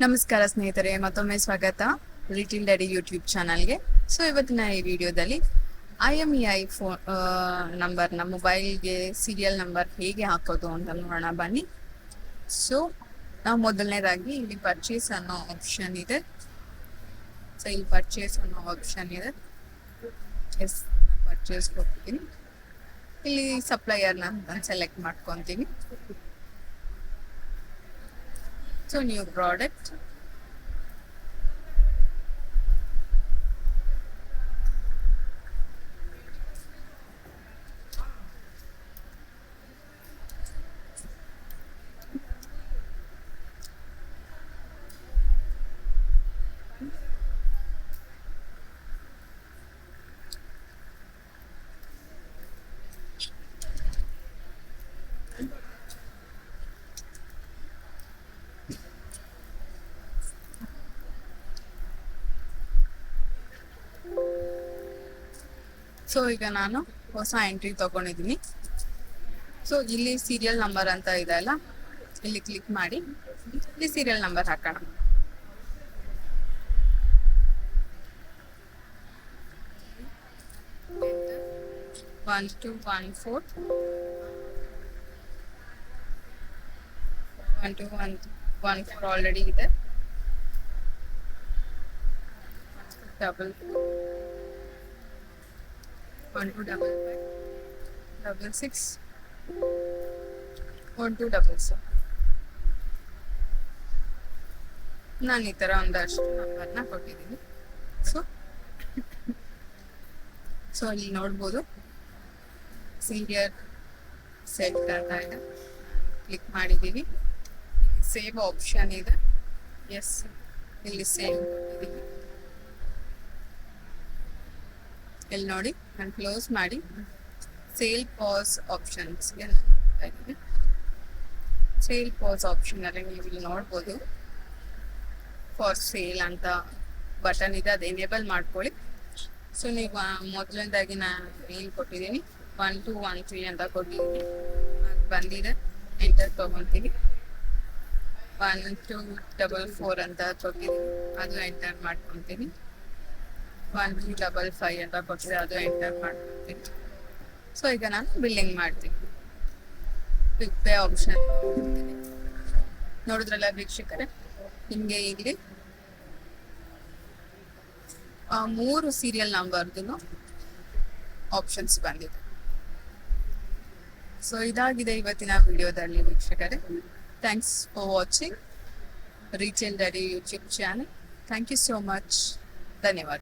ನಮಸ್ಕಾರ ಸ್ನೇಹಿತರೆ, ಮತ್ತೊಮ್ಮೆ ಸ್ವಾಗತ ಲಿಟಿಲ್ ಡ್ಯಾಡಿ ಯೂಟ್ಯೂಬ್ ಚಾನಲ್ಗೆ. ಸೊ ಇವತ್ತಿನ ಈ ವಿಡಿಯೋದಲ್ಲಿ IMEI ನಂಬರ್ನ ಮೊಬೈಲ್ಗೆ ಸೀರಿಯಲ್ ನಂಬರ್ ಹೇಗೆ ಹಾಕೋದು ಅಂತ ನೋಡೋಣ ಬನ್ನಿ. ಸೊ ನಾವು ಮೊದಲನೇದಾಗಿ ಇಲ್ಲಿ ಪರ್ಚೇಸ್ ಅನ್ನೋ ಆಪ್ಷನ್ ಇದೆ. ಸೊ ಇಲ್ಲಿ ಪರ್ಚೇಸ್ ಅನ್ನೋ ಆಪ್ಷನ್ ಇದೆ. ಎಸ್, ನಾನು ಪರ್ಚೇಸ್ ಹೋಗ್ತೀನಿ. ಇಲ್ಲಿ ಸಪ್ಲೈಯರ್ನ ನಾನು ಸೆಲೆಕ್ಟ್ ಮಾಡ್ಕೊತೀನಿ. ಸೊ ನ್ಯೂ ಪ್ರಾಡಕ್ಟ್, ಸೊ ಈಗ ನಾನು ಹೊಸ ಎಂಟ್ರಿ ತಗೊಂಡಿದ್ದೀನಿ. ಸೊ ಇಲ್ಲಿ ಸೀರಿಯಲ್ ನಂಬರ್ ಅಂತ ಇದೆ ಅಲ್ಲ, ಇಲ್ಲಿ ಕ್ಲಿಕ್ ಮಾಡಿ ಇಲ್ಲಿ ಸೀರಿಯಲ್ ನಂಬರ್ ಹಾಕೋಣ. One two 1214 ಆಲ್ರೆಡಿ ಇದೆ. ಡಬಲ್ 125566 1277. ನಾನು ಈ ಥರ ಒಂದಷ್ಟು ನಂಬರ್ನ ಕೊಟ್ಟಿದ್ದೀನಿ. ಸೊ ಇಲ್ಲಿ ನೋಡ್ಬೋದು ಸೀರಿಯಲ್ ಸೆಟ್ ಅಂತ ಇದೆ. ಕ್ಲಿಕ್ ಮಾಡಿದ್ದೀವಿ. ಸೇವ್ ಆಪ್ಷನ್ ಇದೆ. ಎಸ್, ಇಲ್ಲಿ ಸೇವ್ ಮಾಡಿದ್ದೀವಿ. ಇಲ್ಲಿ ನೋಡಿ, ನಾನು ಕ್ಲೋಸ್ ಮಾಡಿ ಸೇಲ್ ಪಾಸ್ ಆಪ್ಷನ್ಸ್ಗೆ ಸೇಲ್ ಪಾಸ್ ಆಪ್ಷನಲ್ಲಿ ನೀವು ಇಲ್ಲಿ ನೋಡ್ಬೋದು ಫಾರ್ ಸೇಲ್ ಅಂತ ಬಟನ್ ಇದೆ, ಅದು ಎನೇಬಲ್ ಮಾಡ್ಕೊಳ್ಳಿ. ಸೊ ನೀವು ಮೊದಲನೇದಾಗಿ ನಾನು ಏನು ಕೊಟ್ಟಿದ್ದೀನಿ 1213 ಅಂತ ಕೊಟ್ಟಿದ್ದೀನಿ, ಅದು ಬಂದಿದೆ. ಎಂಟರ್ ತೊಗೊತೀನಿ. 1244 ಅಂತ ಕೊಟ್ಟಿದ್ದೀನಿ, ಅದು ಎಂಟರ್ ಮಾಡ್ಕೊತೀನಿ. 1355 ಅಂತ ಕೊಟ್ಟಿದೆ, ಅದು ಎಂಟರ್ ಮಾಡ್ಕೊತೀನಿ. ಸೊ ಈಗ ನಾನು ಬಿಲ್ಲಿಂಗ್ ಮಾಡ್ತೀನಿ. ಕ್ವಿಕ್ ಪೇ ಆಪ್ಷನ್ ನೋಡಿದ್ರಲ್ಲ ವೀಕ್ಷಕರೇ, ನಿಮಗೆ ಇಲ್ಲಿ 3 ಸೀರಿಯಲ್ ನಂಬರ್ದು ಆಪ್ಷನ್ಸ್ ಬಂದಿದೆ. ಸೊ ಇದಾಗಿದೆ ಇವತ್ತಿನ ವಿಡಿಯೋದಲ್ಲಿ ವೀಕ್ಷಕರೇ. Thanks for watching little daddy YouTube channel. Thank you so much. ಧನ್ಯವಾದ.